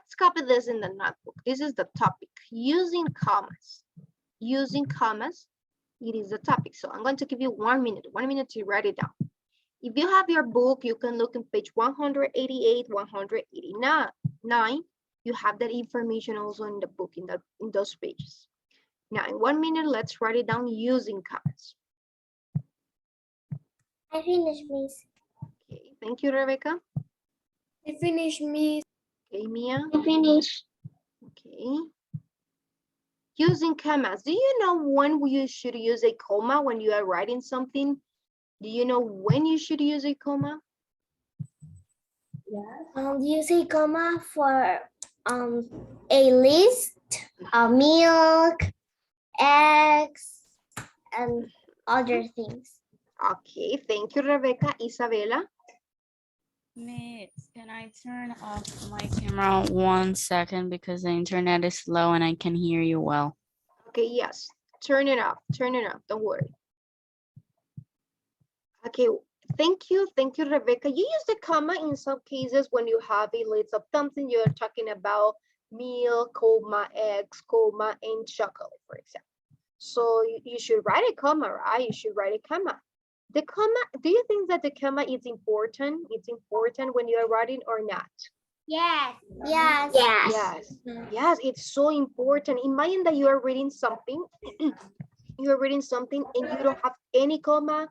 let's copy this in the notebook. This is the topic, using commas. Using commas, it is the topic. So I'm going to give you 1 minute to write it down. If you have your book, you can look in page 188, 189. You have that information also in the book, in those pages. Now, in 1 minute, let's write it down using commas. I finished, Miss. Okay, thank you, Rebecca. I finished, Miss. Okay, Mia. I finished. Okay. Using commas. Do you know when you should use a comma when you are writing something? Do you know when you should use a comma? Use a comma for a list of milk, eggs, and other things. Okay, thank you, Rebecca. Isabella. Miss, can I turn off my camera 1 second because the internet is slow and I can hear you well? Okay, yes. Turn it off. Turn it off. Don't worry. Okay, thank you, Rebecca. You use the comma in some cases when you have a list of something you're talking about, milk, comma, eggs, comma, and chocolate, for example. So you should write a comma, right? You should write a comma. The comma, do you think that the comma is important? It's important when you are writing or not? Yes. Yes. Yes. Yes. Yes, it's so important. Imagine that you are reading something, you're reading something and you don't have any comma.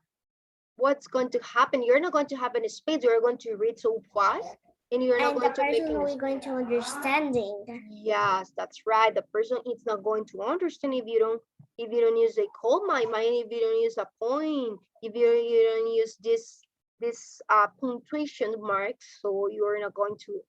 What's going to happen? You're not going to have any space. You're going to read so fast and you're not going to make any person going to understanding. Yes, that's right. The person is not going to understand if you don't use a comma. Imagine if you don't use a point, if you don't use this punctuation marks. So you're not going to,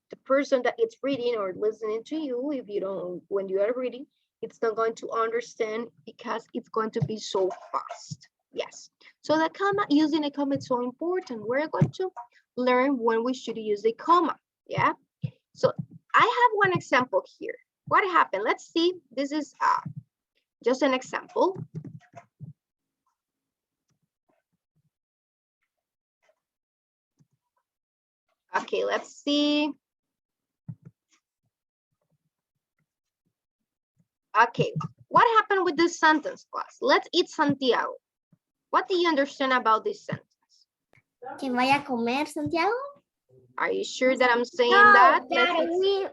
the person that is reading or listening to you, if you don't, when you are reading, it's not going to understand because it's going to be so fast. Yes. So the comma, using a comma is so important. We're going to learn when we should use a comma. Yeah. So I have one example here. What happened? Let's see. This is just an example. Okay, let's see. Okay, what happened with this sentence, class? Let's eat Santiago. What do you understand about this sentence? ¿Que vaya a comer, Santiago? Are you sure that I'm saying that?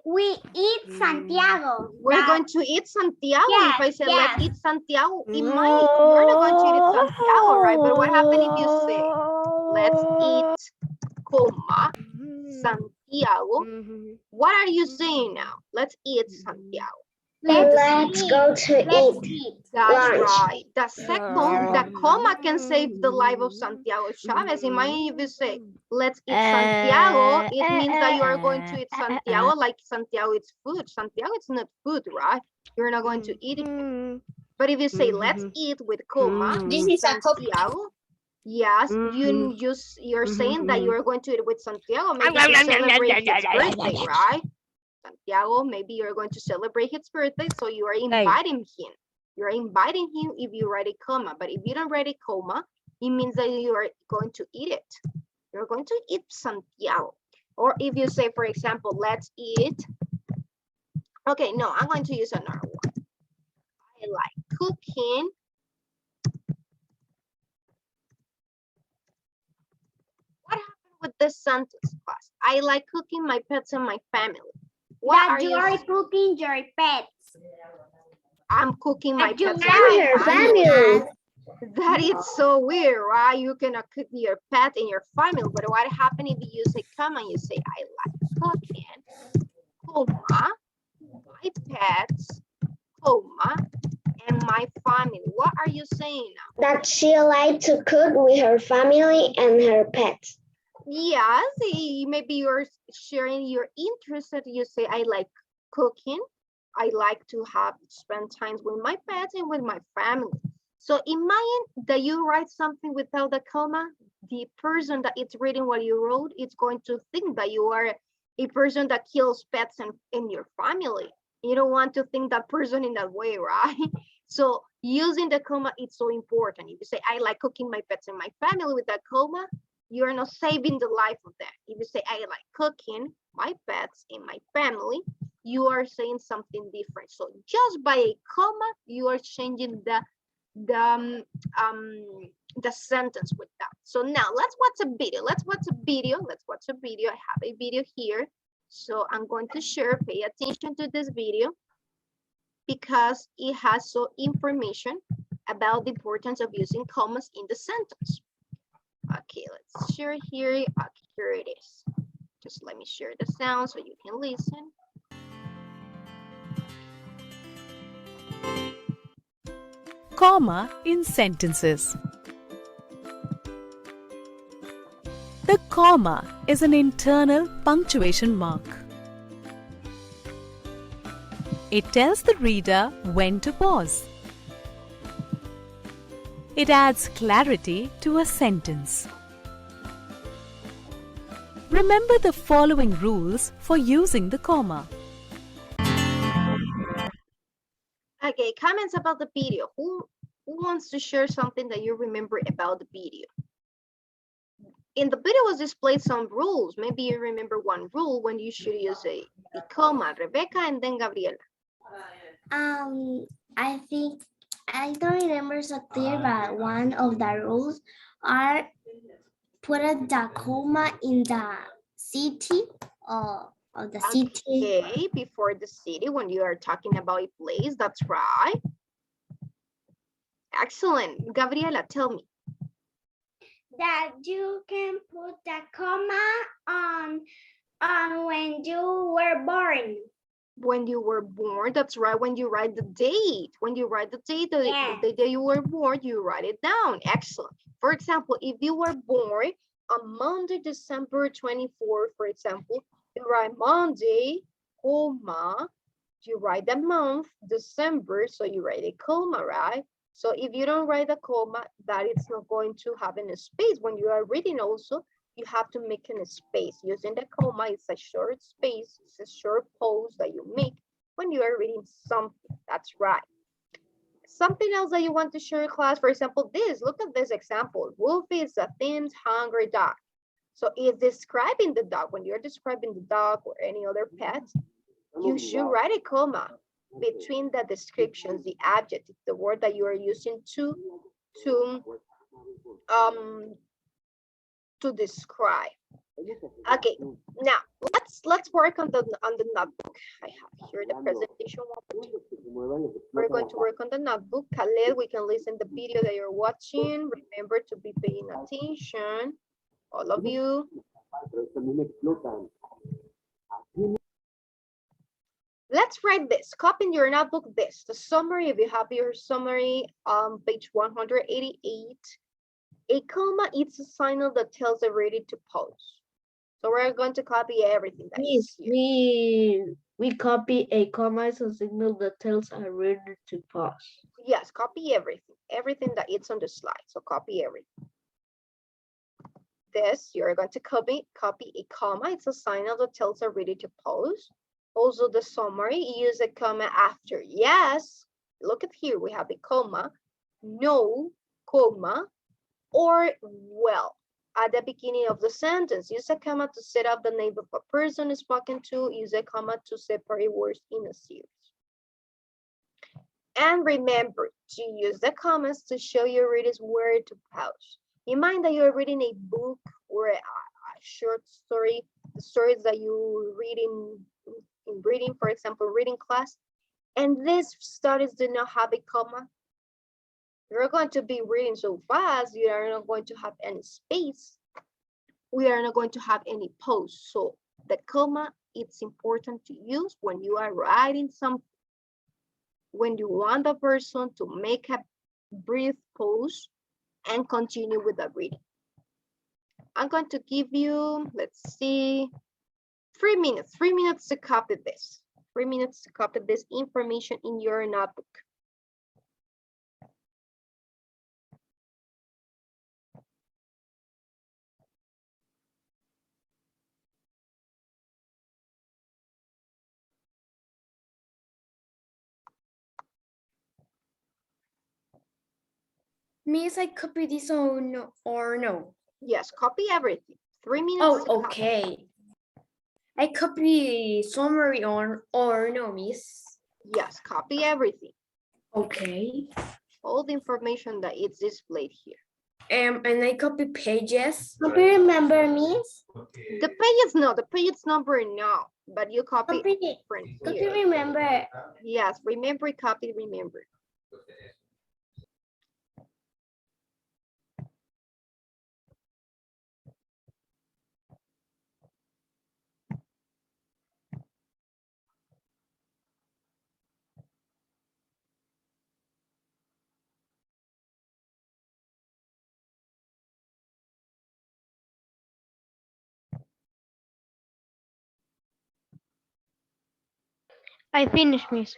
We eat Santiago. We're going to eat Santiago. Yes, If I say yes. let's eat Santiago, it might, you're not going to eat Santiago, right? But what happens if you say let's eat, comma, Santiago? What are you saying now? Let's eat Santiago. Let's go to eat. That's lunch. right. The second, the comma can save the life of Santiago Chavez. Imagine if you say, let's eat Santiago, it means that you are going to eat Santiago like Santiago is food. Santiago is not food, right? You're not going to eat it. But if you say, let's eat with comma, This is a copy. Santiago, yes, you're saying that you are going to eat with Santiago. Maybe to celebrate his birthday, right? Santiago, maybe you're going to celebrate his birthday, so you are inviting him. You're inviting him if you write a comma, but if you don't write a comma, it means that you are going to eat it. You're going to eat Santiago. Or if you say, for example, let's eat. Okay, no, I'm going to use another one. I like cooking. What happened with this sentence, class? I like cooking my pets and my family. What are you cooking your pets. I'm cooking my pets and her my family. family. That is so weird, right? You cannot cook your pet and your family, but what happens if you use a comma and you say, I like cooking, comma, my pets, comma, and my family. What are you saying now? That she likes to cook with her family and her pets. Yes, maybe you're sharing your interest that you say, I like cooking. I like to spend time with my pets and with my family. So imagine that you write something without the comma. The person that is reading what you wrote is going to think that you are a person that kills pets in your family. You don't want to think that person in that way, right? So using the comma is so important. If you say, I like cooking my pets and my family with that comma, you're not saving the life of them. If you say, I like cooking my pets and my family, you are saying something different. So just by a comma, you are changing the sentence with that. So now let's watch a video. Let's watch a video. I have a video here. So I'm going to share, pay attention to this video because it has some information about the importance of using commas in the sentence. Okay, let's share here. Okay, here it is. Just let me share the sound so you can listen. Comma in sentences. The comma is an internal punctuation mark. It tells the reader when to pause. It adds clarity to a sentence. Remember the following rules for using the comma. Okay, comments about the video. Who wants to share something that you remember about the video? In the video was displayed some rules. Maybe you remember one rule when you should use a comma. Rebecca and then Gabriela. I think I don't remember so clear, but one of the rules are put the comma in the city or the city. Okay, before the city, when you are talking about a place, that's right. Excellent. Gabriela, tell me. That you can put the comma on when you were born. When you were born, that's right. When you write the date, Yeah. the day you were born, you write it down. Excellent. For example, if you were born on Monday, December 24th, for example, you write Monday, comma, you write the month, December, so you write a comma, right? So if you don't write a comma, that it's not going to have any space. When you are reading also, you have to make a space. Using the comma, it's a short space, it's a short pause that you make when you are reading something. That's right. Something else that you want to share, class, for example, this, look at this example. Wolfie is a thin, hungry dog. So it's describing the dog. When you're describing the dog or any other pet, you should write a comma between the descriptions, the adjective, the word that you are using to describe. Okay, now let's work on the notebook. I have here the presentation. We're going to work on the notebook. Khaled, we can listen the video that you're watching. Remember to be paying attention, all of you. Let's write this. Copy in your notebook this. The summary, if you have your summary on page 188, a comma is a signal that tells the reader to pause. So we're going to copy everything that is here. We copy a comma as a signal that tells a reader to pause. Yes, copy everything that is on the slide. So copy everything. This, you're going to copy a comma. It's a signal that tells a reader to pause. Also the summary, use a comma after yes. Look at here, we have a comma, no, comma, or well. At the beginning of the sentence, use a comma to set up the name of a person spoken to. Use a comma to separate words in a series. And remember to use the commas to show your readers where to pause. In mind that you're reading a book or a short story, the stories that you read in reading, for example, reading class, and these studies do not have a comma, you're going to be reading so fast, you are not going to have any space. We are not going to have any pause. So the comma, it's important to use when you are writing something, when you want the person to make a brief pause and continue with the reading. I'm going to give you, let's see, 3 minutes to copy this. 3 minutes to copy this information in your notebook. Miss, I copy this or no? Yes, copy everything. 3 minutes. Oh, okay. I copy summary or no, miss? Yes, copy everything. Okay. All the information that is displayed here. And I copy pages. Copy remember, miss? The page number no, but you copy Copy, different copy here. remember. Yes, remember, copy, remember. I finished, miss.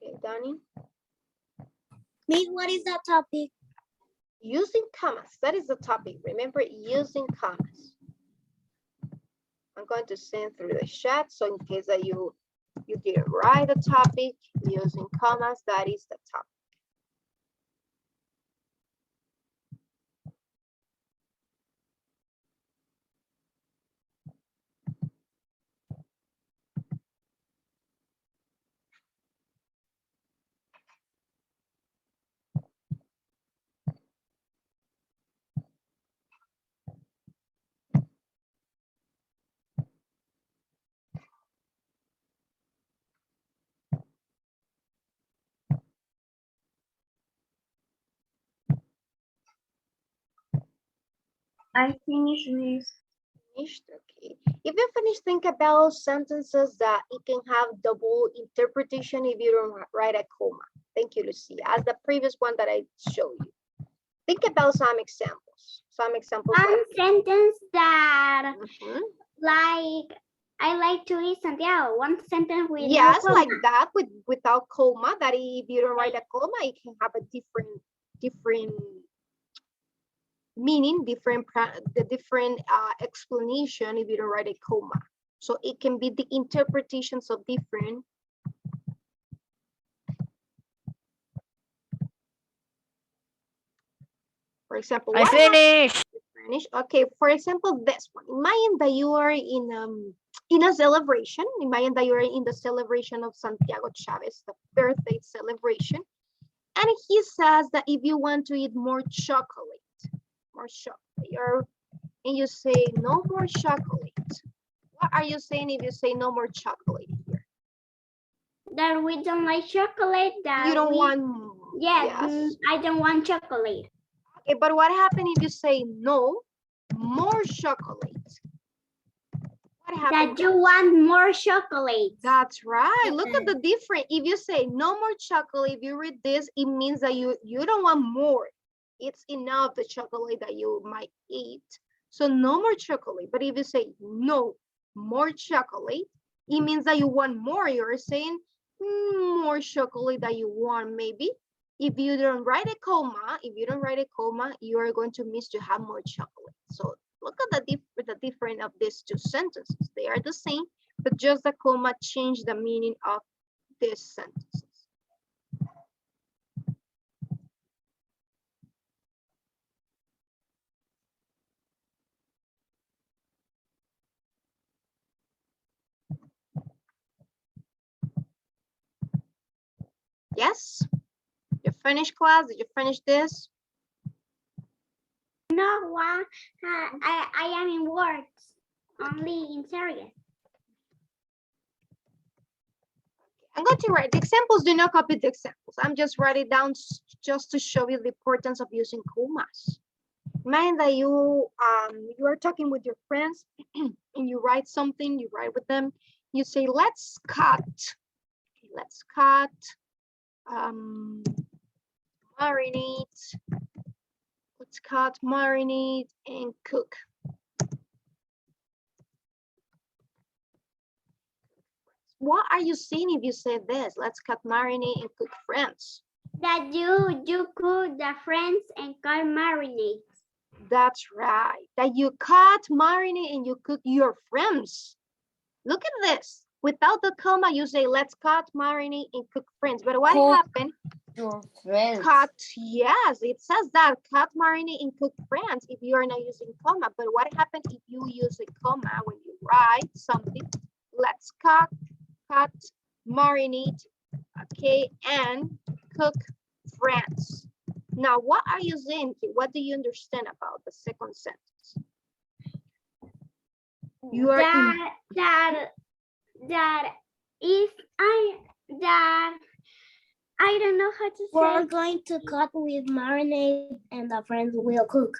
Okay, Danny. Miss, what is that topic? Using commas, that is the topic. Remember, using commas. I'm going to send through the chat, so in case that you didn't write the topic, using commas, that is the topic. I finished, miss. Finished, okay. If you finish, think about sentences that it can have double interpretation if you don't write a comma. Thank you, Lucia. As the previous one that I showed you. Think about some examples. Some examples. One sentence that Mhm. like I like to eat Santiago. One sentence with no Yes, comma. like that without comma, that if you don't write a comma, it can have a different meaning, different explanation if you don't write a comma. So it can be the interpretations of different. For example, I finished. Spanish. Okay, for example, this one. Imagine that you are in a celebration. Imagine that you are in the celebration of Santiago Chavez, the birthday celebration. And he says that if you want to eat more chocolate, and you say no more chocolate. What are you saying if you say no more chocolate here? That we don't like chocolate. That You don't we, want. yes, I don't want chocolate. Okay, but what happens if you say no more chocolate? What happens? That you want more chocolate. That's right. Look at the difference. If you say no more chocolate, if you read this, it means that you don't want more. It's enough the chocolate that you might eat. So no more chocolate. But if you say no more chocolate, it means that you want more. You're saying more chocolate that you want, maybe. If you don't write a comma, you are going to miss to have more chocolate. So look at the difference of these two sentences. They are the same, but just the comma changed the meaning of these sentences. Yes? You finished class? Did you finish this? No one. I am in words. Only in serious. I'm going to write the examples. Do not copy the examples. I'm just writing down just to show you the importance of using commas. Imagine that you are talking with your friends and you write something, you write with them, you say, let's cut, marinate, marinate, and cook. What are you saying if you say this? Let's cut, marinate, and cook friends. That you cook the friends and cut marinade. That's right. That you cut, marinate, and you cook your friends. Look at this. Without the comma, you say, let's cut, marinate, and cook friends. But what happened Your friends. Cut, yes, it says that. Cut, marinate, and cook friends if you are not using comma. But what happens if you use a comma when you write something? Let's cut, marinate, okay, and cook friends. Now, what are you saying here? What do you understand about the second sentence? You are I don't know how to say. We're going to cut with marinade and the friends will cook.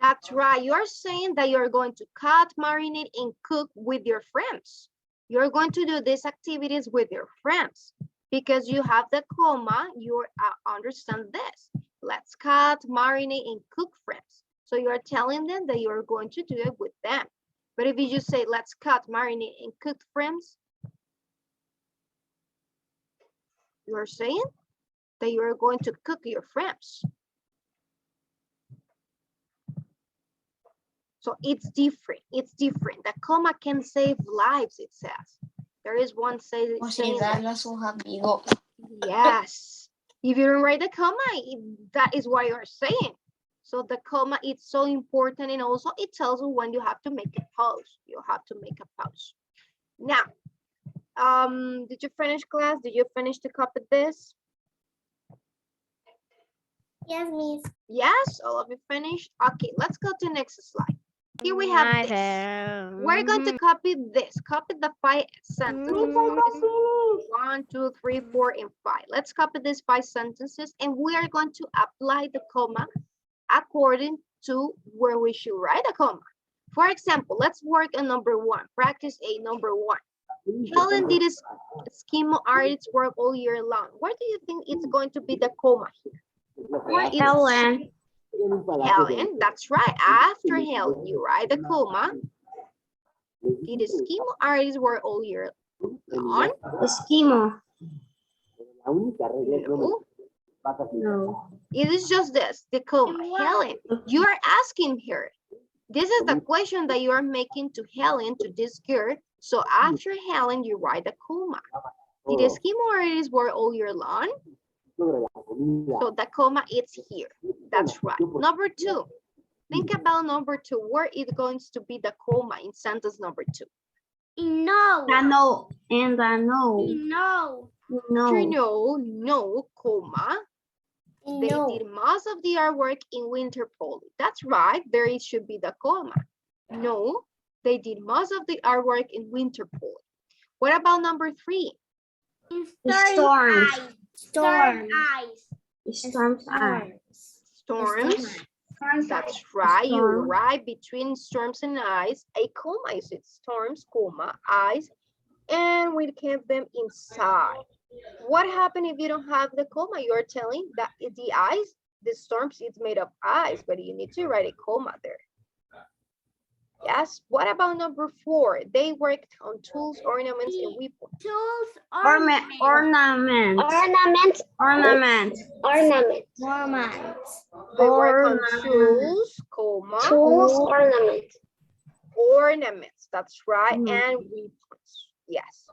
That's right. You're saying that you're going to cut, marinate, and cook with your friends. You're going to do these activities with your friends because you have the comma. You understand this. Let's cut, marinate, and cook friends. So you're telling them that you're going to do it with them. But if you just say, let's cut, marinate, and cook friends, you're saying that you're going to cook your friends. So it's different. It's different. The comma can save lives, it says. There is one saying that. Yes. If you don't write the comma, that is what you're saying. So the comma is so important, and also it tells you when you have to make a pause. You have to make a pause. Now, did you finish class? Did you finish to copy this? Yes, Miss. Yes, all of you finished? Okay, let's go to the next slide. Here we have this. We're going to copy this. Copy the 5 sentences. 1, 2, 3, 4, and 5. Let's copy these 5 sentences, and we are going to apply the comma according to where we should write a comma. For example, let's work on number 1. Practice A, number 1. Helen did Eskimo artist work all year long. Where do you think it's going to be the comma here? Helen. Helen, that's right. After Helen, you write the comma. Did Eskimo artists work all year long? Eskimo. No. No. It is just this, the comma. Helen, you are asking her. This is the question that you are making to Helen, to this girl. So after Helen, you write the comma. Did Eskimo artists work all year long? So the comma is here. That's right. Number 2. Think about number 2. Where is going to be the comma in sentence number 2? No. No. And no. No. No, comma. They did most of the artwork in winter polo. That's right. There it should be the comma. No, they did most of the artwork in winter polo. What about number 3? Storms. Storms. That's right. You write between storms and ice. A comma is it storms, comma, ice, and we keep them inside. What happens if you don't have the comma? You're telling that the ice, the storms, is made of ice, but you need to write a comma there. Yes. What about number 4? They worked on tools, ornaments, and weapons. Tools, Ornaments. They work on tools, comma, ornaments. That's right, and weapons. Yes.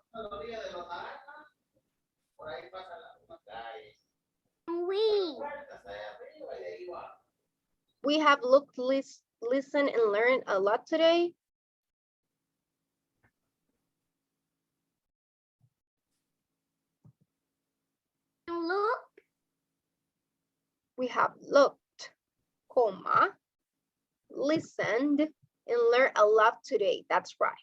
We have looked, listened, and learned a lot today. Look. We have looked, comma, listened, and learned a lot today. That's right.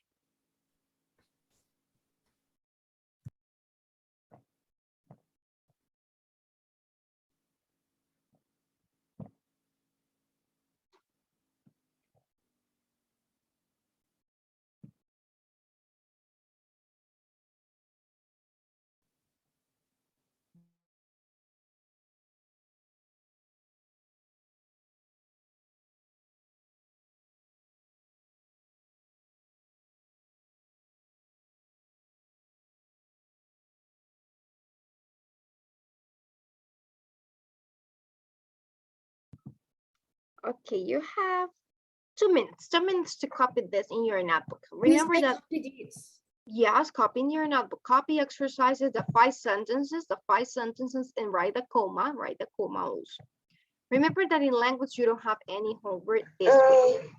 Okay, you have 2 minutes. 2 minutes to copy this in your notebook. Remember that. Yes, copy in your notebook. Copy exercises, the 5 sentences, and write the comma also. Remember that in language, you don't have any homework this week.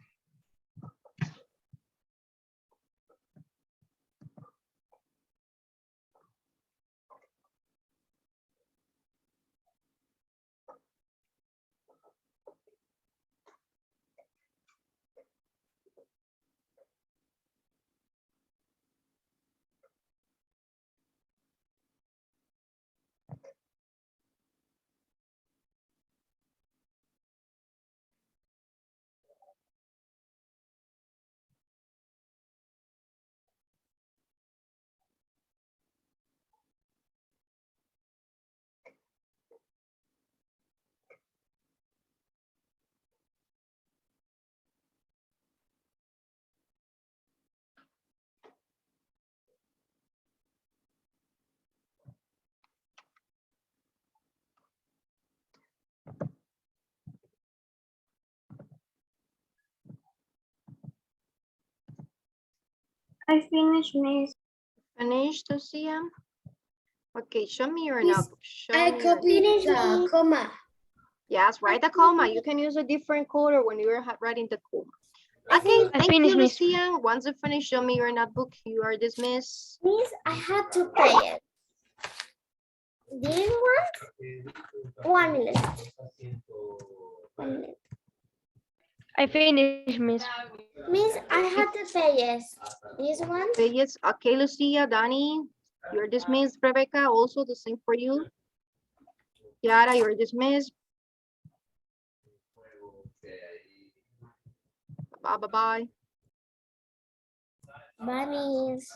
I finished, Miss. Finished, Lucia? Okay, show me your Miss, notebook. Show I me your copied Finish the me. comma. Yes, write the comma. You can use a different color when you're writing the comma. I Okay, think- thank you, Lucia. Once you finish, show me your notebook. You are dismissed. Miss, I had to pay it. This one? 1 minute. 1 minute. I finished, Miss. Miss, I had to pay it. This one? Okay, yes. Okay, Lucia, Danny, you're dismissed. Rebecca, also the same for you. Yara, you're dismissed. Bye-bye. Bye, Miss.